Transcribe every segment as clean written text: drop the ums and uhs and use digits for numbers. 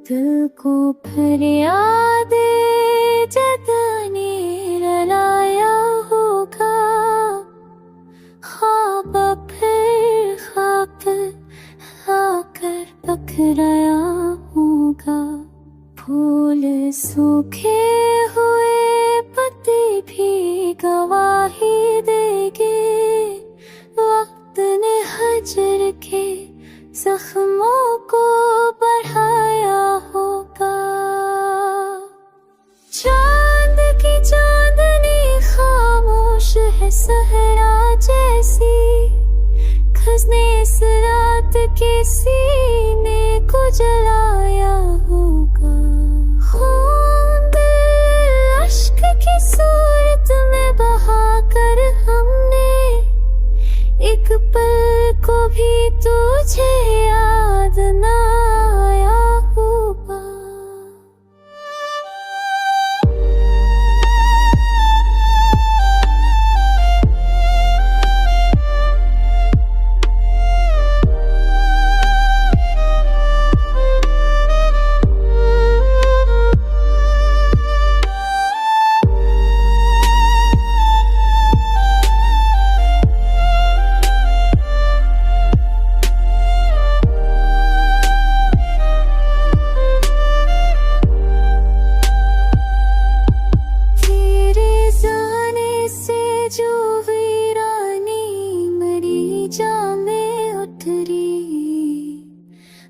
दिल को फरियाद जताने रुलाया होगा, ख्वाब फिर खाकर आकर पकड़ाया होगा। फूल सूखे हुए पत्ते भी गवाही देंगे, वक्त ने हजर के जख्मों को बढ़ाया होगा। चांद की चांदनी खामोश है सहरा जैसी, खसने इस रात के सीने को जलाया होगा। खून दिल अश्क की सूरत में बहाकर हमने एक पल को भी तुझे याद ना आया होगा।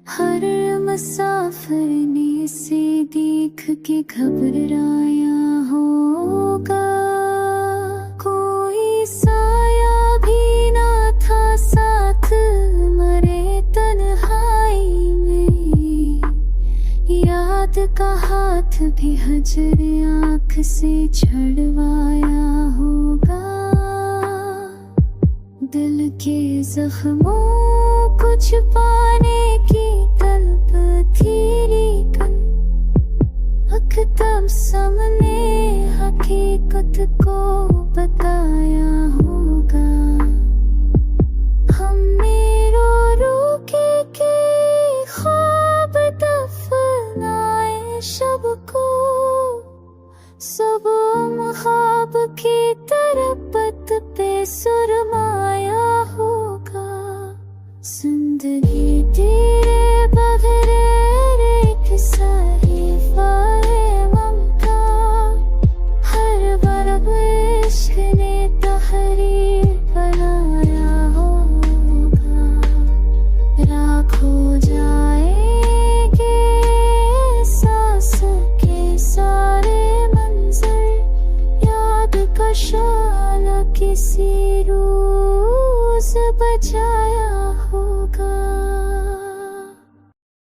हर मुसाफिर ने से देख के घबराया होगा, कोई साया भी ना था साथ मरे तन्हाई में। याद का हाथ भी हजर आँख से छुड़वाया होगा। दिल के जख्मों को छुपाने की तलब थी लेकिन तब सामने हकीकत को बताया होगा। हमने रो रो के ख्वाब दफनाए शब को, सब ख्वाब की तरबत पे सुरमाया होगा। जिंदगी तेरे बगैर एक सहीफा है ममता, हर बरब इश्क ने तहरीर बनाया होगा। राख हो जाएंगे सांस के सारे मंजर, याद का शाला किसी रोज बचाया होगा।